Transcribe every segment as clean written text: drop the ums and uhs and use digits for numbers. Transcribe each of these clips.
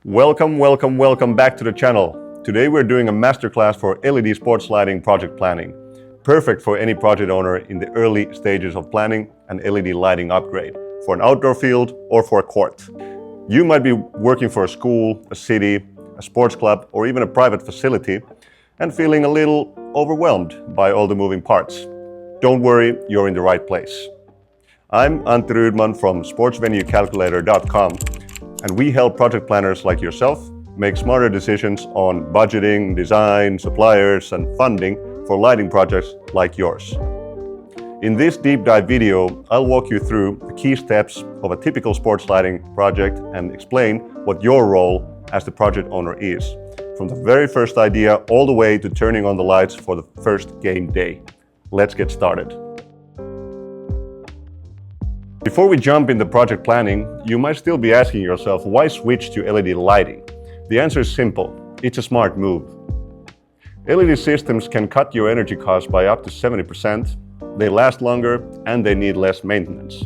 Welcome back to the channel. Today we're doing a masterclass for LED sports lighting project planning. Perfect for any project owner in the early stages of planning an LED lighting upgrade for an outdoor field or for a court. You might be working for a school, a city, a sports club, or even a private facility and feeling a little overwhelmed by all the moving parts. Don't worry, you're in the right place. I'm Antti Rydman from sportsvenuecalculator.com, and we help project planners like yourself make smarter decisions on budgeting, design, suppliers, and funding for lighting projects like yours. In this deep dive video, I'll walk you through the key steps of a typical sports lighting project and explain what your role as the project owner is, from the very first idea all the way to turning on the lights for the first game day. Let's get started. Before we jump into project planning, you might still be asking yourself, why switch to LED lighting? The answer is simple. It's a smart move. LED systems can cut your energy costs by up to 70%, they last longer, and they need less maintenance.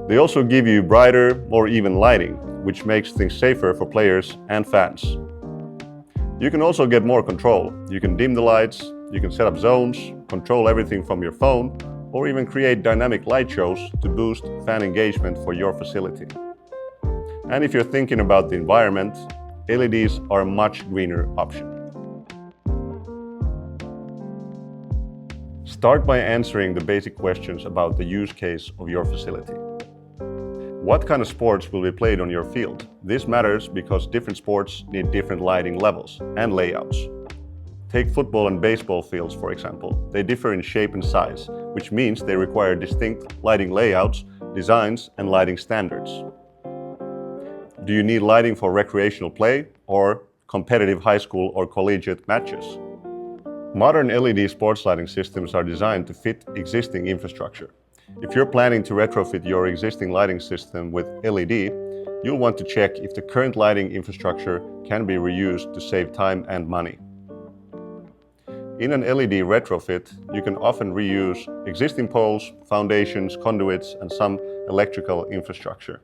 They also give you brighter, more even lighting, which makes things safer for players and fans. You can also get more control. You can dim the lights, you can set up zones, control everything from your phone, or even create dynamic light shows to boost fan engagement for your facility. And if you're thinking about the environment, LEDs are a much greener option. Start by answering the basic questions about the use case of your facility. What kind of sports will be played on your field? This matters because different sports need different lighting levels and layouts. Take football and baseball fields, for example. They differ in shape and size, which means they require distinct lighting layouts, designs, and lighting standards. Do you need lighting for recreational play or competitive high school or collegiate matches? Modern LED sports lighting systems are designed to fit existing infrastructure. If you're planning to retrofit your existing lighting system with LED, you'll want to check if the current lighting infrastructure can be reused to save time and money. In an LED retrofit, you can often reuse existing poles, foundations, conduits, and some electrical infrastructure,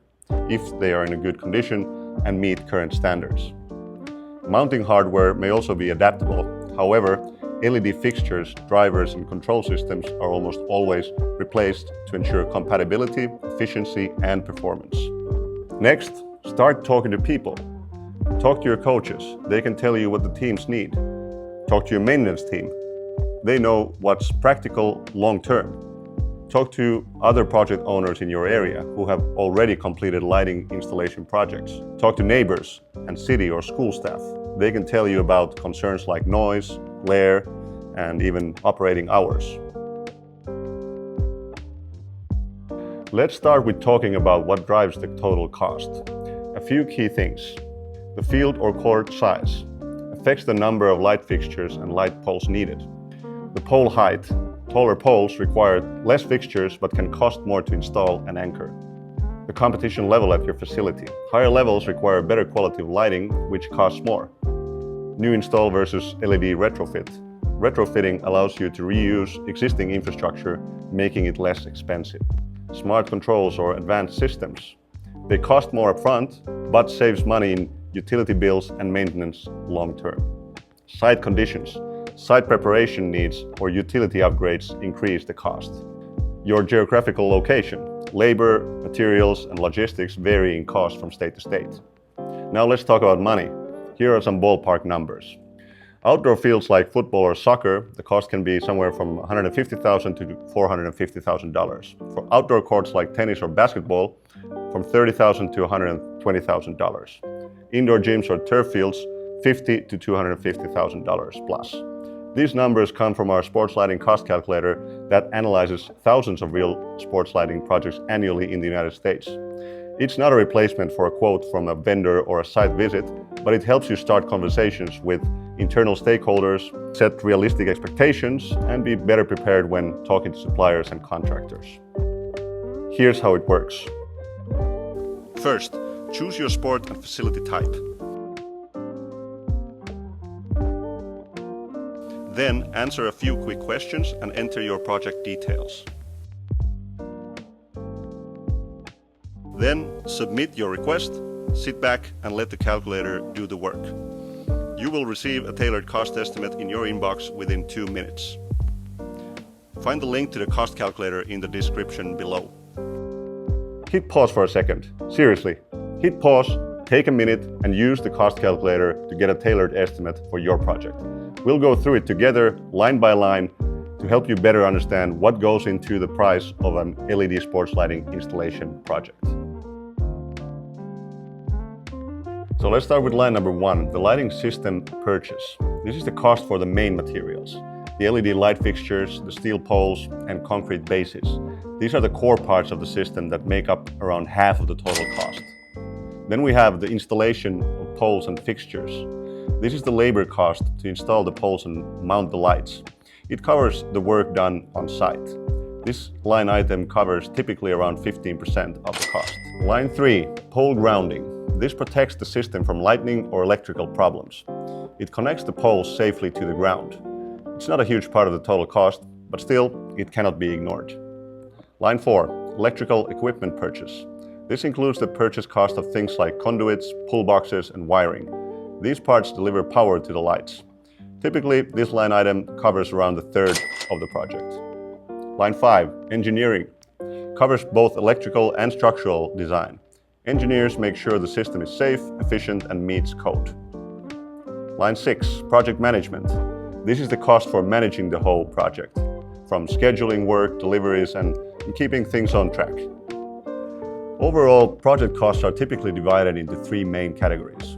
if they are in a good condition and meet current standards. Mounting hardware may also be adaptable. However, LED fixtures, drivers, and control systems are almost always replaced to ensure compatibility, efficiency, and performance. Next, start talking to people. Talk to your coaches. They can tell you what the teams need. Talk to your maintenance team. They know what's practical long-term. Talk to other project owners in your area who have already completed lighting installation projects. Talk to neighbors and city or school staff. They can tell you about concerns like noise, glare, and even operating hours. Let's start with talking about what drives the total cost. A few key things. The field or court size affects the number of light fixtures and light poles needed. The pole height. Taller poles require less fixtures but can cost more to install and anchor. The competition level at your facility. Higher levels require better quality of lighting, which costs more. New install versus LED retrofit. Retrofitting allows you to reuse existing infrastructure, making it less expensive. Smart controls or advanced systems. They cost more upfront, but saves money in utility bills and maintenance long-term. Site conditions. Site preparation needs or utility upgrades increase the cost. Your geographical location. Labor, materials, and logistics vary in cost from state to state. Now let's talk about money. Here are some ballpark numbers. Outdoor fields like football or soccer, the cost can be somewhere from $150,000 to $450,000. For outdoor courts like tennis or basketball, from $30,000 to $120,000. Indoor gyms or turf fields, $50,000 to $250,000 plus. These numbers come from our sports lighting cost calculator that analyzes thousands of real sports lighting projects annually in the United States. It's not a replacement for a quote from a vendor or a site visit, but it helps you start conversations with internal stakeholders, set realistic expectations, and be better prepared when talking to suppliers and contractors. Here's how it works. First, choose your sport and facility type. Then answer a few quick questions and enter your project details. Then submit your request sit back and let the calculator do the work. You will receive a tailored cost estimate in your inbox within 2 minutes. Find the link to the cost calculator in the description below. Hit pause for a second. Seriously, hit pause, take a minute and use the cost calculator to get a tailored estimate for your project. We'll go through it together, line by line, to help you better understand what goes into the price of an LED sports lighting installation project. So let's start with line number 1, the lighting system purchase. This is the cost for the main materials. The LED light fixtures, the steel poles, and concrete bases. These are the core parts of the system that make up around half of the total cost. Then we have the installation of poles and fixtures. This is the labor cost to install the poles and mount the lights. It covers the work done on site. This line item covers typically around 15% of the cost. Line 3, pole grounding. This protects the system from lightning or electrical problems. It connects the poles safely to the ground. It's not a huge part of the total cost, but still, it cannot be ignored. Line 4, electrical equipment purchase. This includes the purchase cost of things like conduits, pull boxes, and wiring. These parts deliver power to the lights. Typically, this line item covers around a third of the project. Line 5, engineering. Covers both electrical and structural design. Engineers make sure the system is safe, efficient, and meets code. Line 6, project management. This is the cost for managing the whole project, from scheduling work, deliveries, and keeping things on track. Overall, project costs are typically divided into 3 main categories: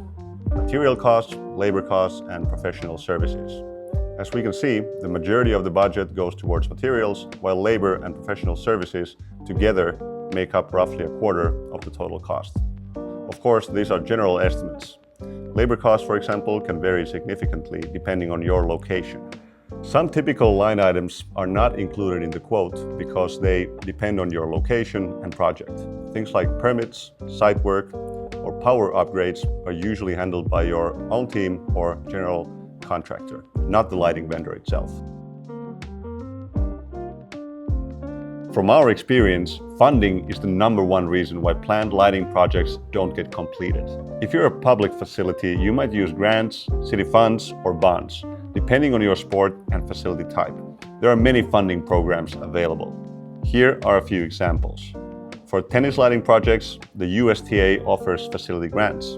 material costs, labor costs, and professional services. As we can see, the majority of the budget goes towards materials, while labor and professional services together make up roughly a quarter of the total cost. Of course, these are general estimates. Labor costs, for example, can vary significantly depending on your location. Some typical line items are not included in the quote because they depend on your location and project. Things like permits, site work, or power upgrades are usually handled by your own team or general contractor, not the lighting vendor itself. From our experience, funding is the #1 reason why planned lighting projects don't get completed. If you're a public facility, you might use grants, city funds, or bonds, depending on your sport and facility type. There are many funding programs available. Here are a few examples. For tennis lighting projects, the USTA offers facility grants.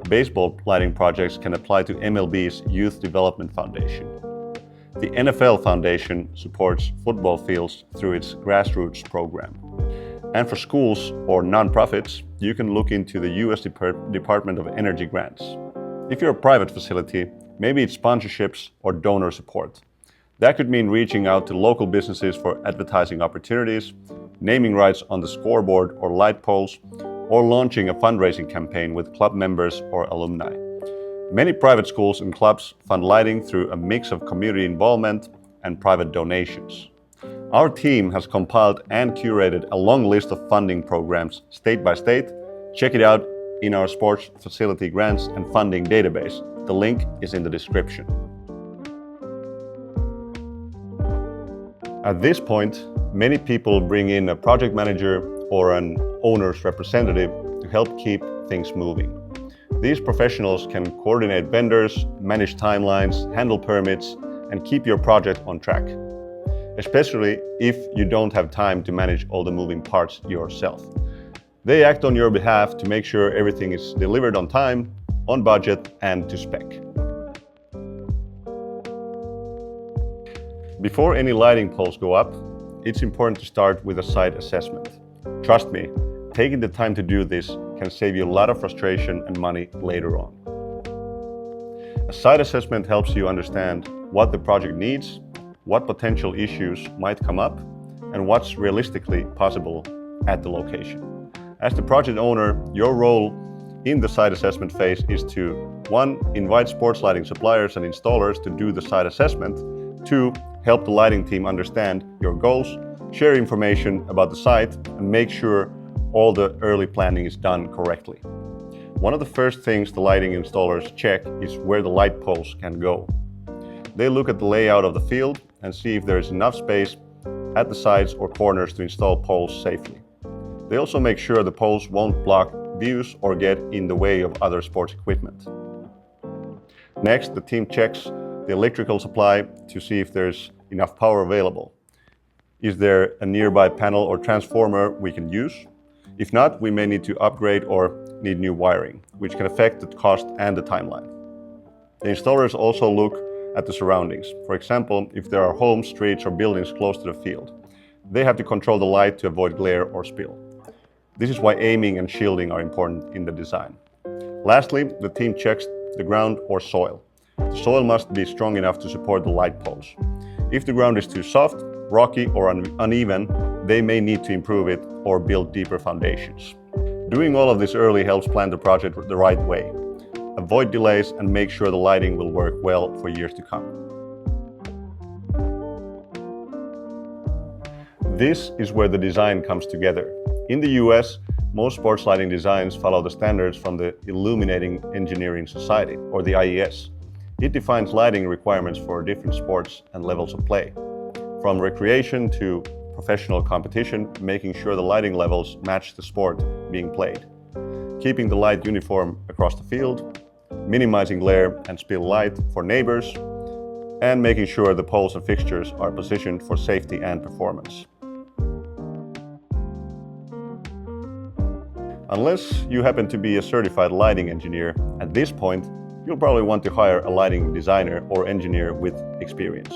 Baseball lighting projects can apply to MLB's Youth Development Foundation. The NFL Foundation supports football fields through its grassroots program. And for schools or nonprofits, you can look into the US Department of Energy grants. If you're a private facility, maybe it's sponsorships or donor support. That could mean reaching out to local businesses for advertising opportunities, naming rights on the scoreboard or light poles, or launching a fundraising campaign with club members or alumni. Many private schools and clubs fund lighting through a mix of community involvement and private donations. Our team has compiled and curated a long list of funding programs state by state. Check it out in our sports facility grants and funding database. The link is in the description. At this point, many people bring in a project manager or an owner's representative to help keep things moving. These professionals can coordinate vendors, manage timelines, handle permits, and keep your project on track, especially if you don't have time to manage all the moving parts yourself. They act on your behalf to make sure everything is delivered on time, on budget, and to spec. Before any lighting poles go up, it's important to start with a site assessment. Trust me, taking the time to do this can save you a lot of frustration and money later on. A site assessment helps you understand what the project needs, what potential issues might come up, and what's realistically possible at the location. As the project owner, your role in the site assessment phase is to 1. Invite sports lighting suppliers and installers to do the site assessment. 2. Help the lighting team understand your goals, share information about the site, and make sure all the early planning is done correctly. One of the first things the lighting installers check is where the light poles can go. They look at the layout of the field and see if there is enough space at the sides or corners to install poles safely. They also make sure the poles won't block views or get in the way of other sports equipment. Next, the team checks the electrical supply to see if there's enough power available. Is there a nearby panel or transformer we can use? If not, we may need to upgrade or need new wiring, which can affect the cost and the timeline. The installers also look at the surroundings. For example, if there are homes, streets, or buildings close to the field, they have to control the light to avoid glare or spill. This is why aiming and shielding are important in the design. Lastly, the team checks the ground or soil. The soil must be strong enough to support the light poles. If the ground is too soft, rocky, or uneven, they may need to improve it or build deeper foundations. Doing all of this early helps plan the project the right way. Avoid delays and make sure the lighting will work well for years to come. This is where the design comes together. In the US, most sports lighting designs follow the standards from the Illuminating Engineering Society, or the IES. It defines lighting requirements for different sports and levels of play, from recreation to professional competition, making sure the lighting levels match the sport being played, keeping the light uniform across the field, minimizing glare and spill light for neighbors, and making sure the poles and fixtures are positioned for safety and performance. Unless you happen to be a certified lighting engineer, at this point, you'll probably want to hire a lighting designer or engineer with experience.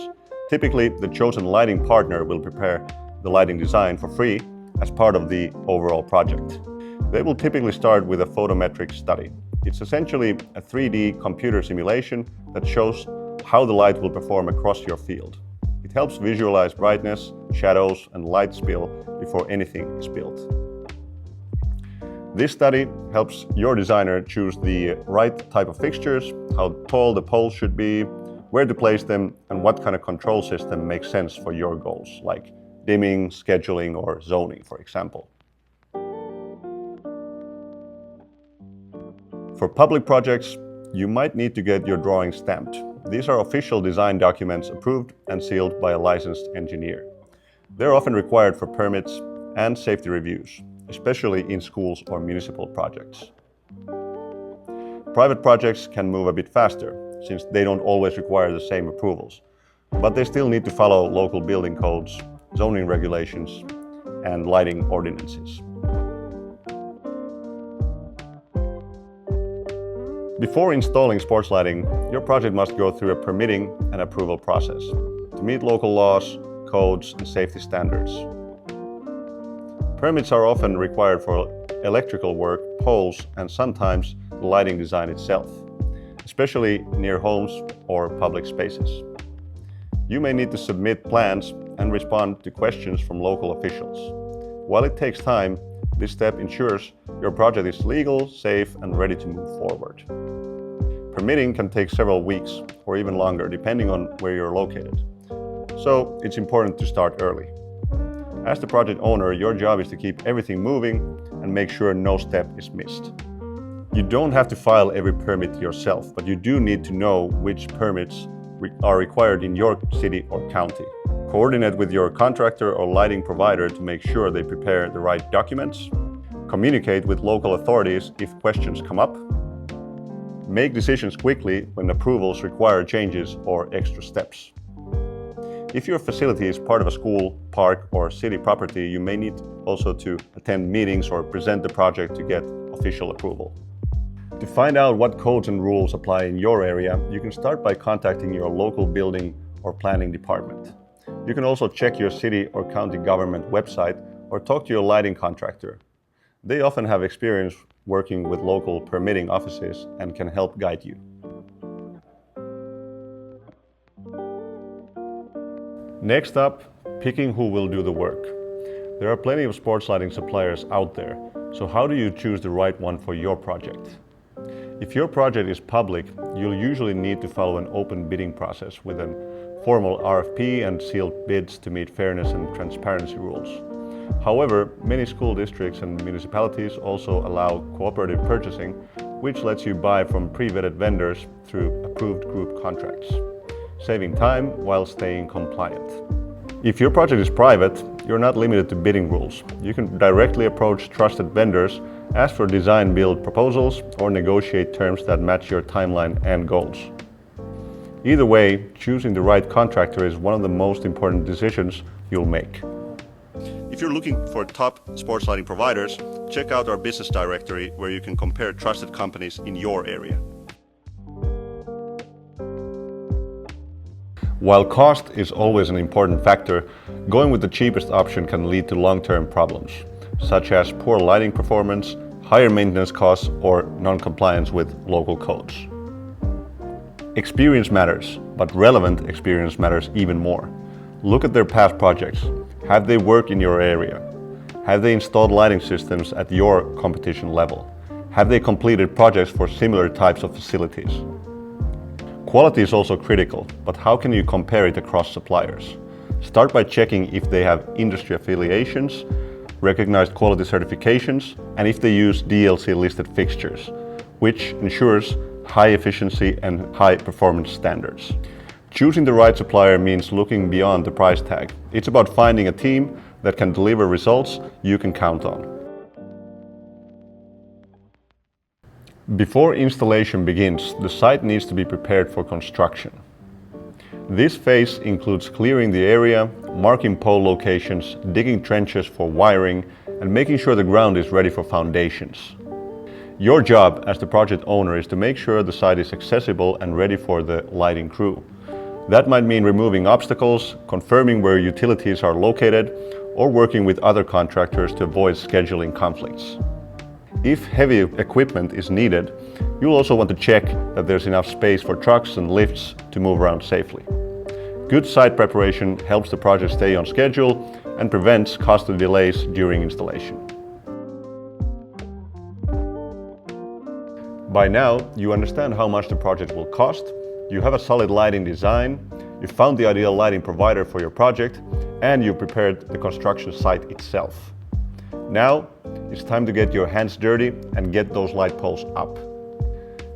Typically, the chosen lighting partner will prepare the lighting design for free as part of the overall project. They will typically start with a photometric study. It's essentially a 3D computer simulation that shows how the light will perform across your field. It helps visualize brightness, shadows, and light spill before anything is built. This study helps your designer choose the right type of fixtures, how tall the poles should be, where to place them, and what kind of control system makes sense for your goals, like dimming, scheduling, or zoning, for example. For public projects, you might need to get your drawings stamped. These are official design documents approved and sealed by a licensed engineer. They're often required for permits and safety reviews, especially in schools or municipal projects. Private projects can move a bit faster, since they don't always require the same approvals, but they still need to follow local building codes, zoning regulations, and lighting ordinances. Before installing sports lighting, your project must go through a permitting and approval process to meet local laws, codes, and safety standards. Permits are often required for electrical work, poles, and sometimes the lighting design itself, especially near homes or public spaces. You may need to submit plans and respond to questions from local officials. While it takes time, this step ensures your project is legal, safe, and ready to move forward. Permitting can take several weeks or even longer, depending on where you're located. So it's important to start early. As the project owner, your job is to keep everything moving and make sure no step is missed. You don't have to file every permit yourself, but you do need to know which permits are required in your city or county. Coordinate with your contractor or lighting provider to make sure they prepare the right documents. Communicate with local authorities if questions come up. Make decisions quickly when approvals require changes or extra steps. If your facility is part of a school, park, or city property, you may need also to attend meetings or present the project to get official approval. To find out what codes and rules apply in your area, you can start by contacting your local building or planning department. You can also check your city or county government website or talk to your lighting contractor. They often have experience working with local permitting offices and can help guide you. Next up, picking who will do the work. There are plenty of sports lighting suppliers out there, so how do you choose the right one for your project? If your project is public, you'll usually need to follow an open bidding process with a formal RFP and sealed bids to meet fairness and transparency rules. However, many school districts and municipalities also allow cooperative purchasing, which lets you buy from pre-vetted vendors through approved group contracts, saving time while staying compliant. If your project is private, you're not limited to bidding rules. You can directly approach trusted vendors Ask for design-build proposals or negotiate terms that match your timeline and goals. Either way, choosing the right contractor is one of the most important decisions you'll make. If you're looking for top sports lighting providers, check out our business directory where you can compare trusted companies in your area. While cost is always an important factor, going with the cheapest option can lead to long-term problems, such as poor lighting performance, higher maintenance costs, or non-compliance with local codes. Experience matters, but relevant experience matters even more. Look at their past projects. Have they worked in your area? Have they installed lighting systems at your competition level? Have they completed projects for similar types of facilities? Quality is also critical, but how can you compare it across suppliers? Start by checking if they have industry affiliations, recognized quality certifications, and if they use DLC-listed fixtures, which ensures high efficiency and high performance standards. Choosing the right supplier means looking beyond the price tag. It's about finding a team that can deliver results you can count on. Before installation begins, the site needs to be prepared for construction. This phase includes clearing the area, marking pole locations, digging trenches for wiring, and making sure the ground is ready for foundations. Your job as the project owner is to make sure the site is accessible and ready for the lighting crew. That might mean removing obstacles, confirming where utilities are located, or working with other contractors to avoid scheduling conflicts. If heavy equipment is needed, you'll also want to check that there's enough space for trucks and lifts to move around safely. Good site preparation helps the project stay on schedule and prevents costly delays during installation. By now, you understand how much the project will cost, you have a solid lighting design, you found the ideal lighting provider for your project, and you prepared the construction site itself. Now, it's time to get your hands dirty and get those light poles up.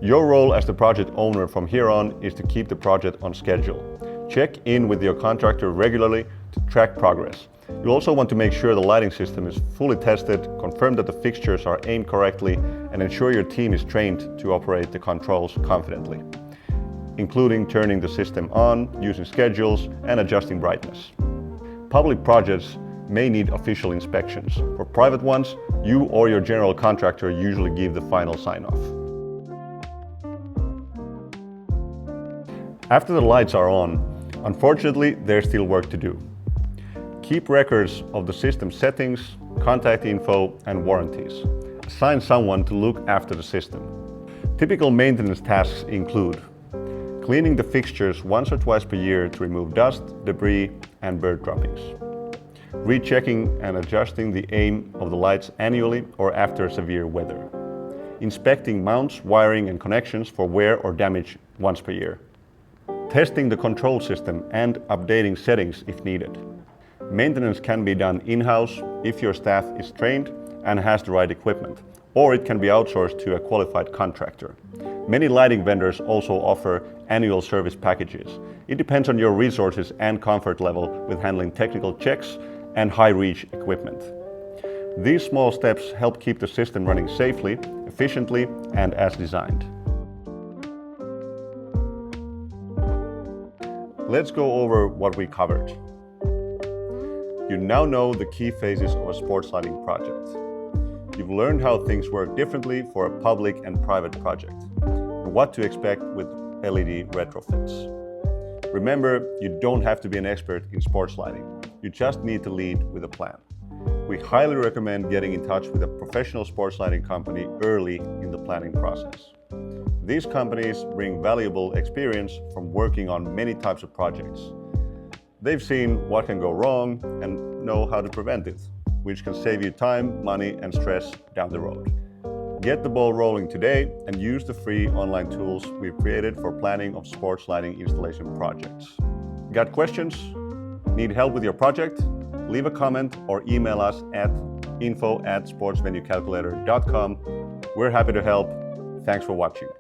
Your role as the project owner from here on is to keep the project on schedule. Check in with your contractor regularly to track progress. You also want to make sure the lighting system is fully tested, confirm that the fixtures are aimed correctly, and ensure your team is trained to operate the controls confidently, including turning the system on, using schedules, and adjusting brightness. Public projects may need official inspections. For private ones, you or your general contractor usually give the final sign-off. After the lights are on, unfortunately, there's still work to do. Keep records of the system settings, contact info, and warranties. Assign someone to look after the system. Typical maintenance tasks include cleaning the fixtures once or twice per year to remove dust, debris, and bird droppings. Rechecking and adjusting the aim of the lights annually or after severe weather. Inspecting mounts, wiring, and connections for wear or damage once per year. Testing the control system and updating settings if needed. Maintenance can be done in-house if your staff is trained and has the right equipment, or it can be outsourced to a qualified contractor. Many lighting vendors also offer annual service packages. It depends on your resources and comfort level with handling technical checks and high-reach equipment. These small steps help keep the system running safely, efficiently, and as designed. Let's go over what we covered. You now know the key phases of a sports lighting project. You've learned how things work differently for a public and private project, and what to expect with LED retrofits. Remember, you don't have to be an expert in sports lighting. You just need to lead with a plan. We highly recommend getting in touch with a professional sports lighting company early in the planning process. These companies bring valuable experience from working on many types of projects. They've seen what can go wrong and know how to prevent it, which can save you time, money, and stress down the road. Get the ball rolling today and use the free online tools we've created for planning of sports lighting installation projects. Got questions? Need help with your project? Leave a comment or email us at info@sportsvenuecalculator.com. We're happy to help. Thanks for watching.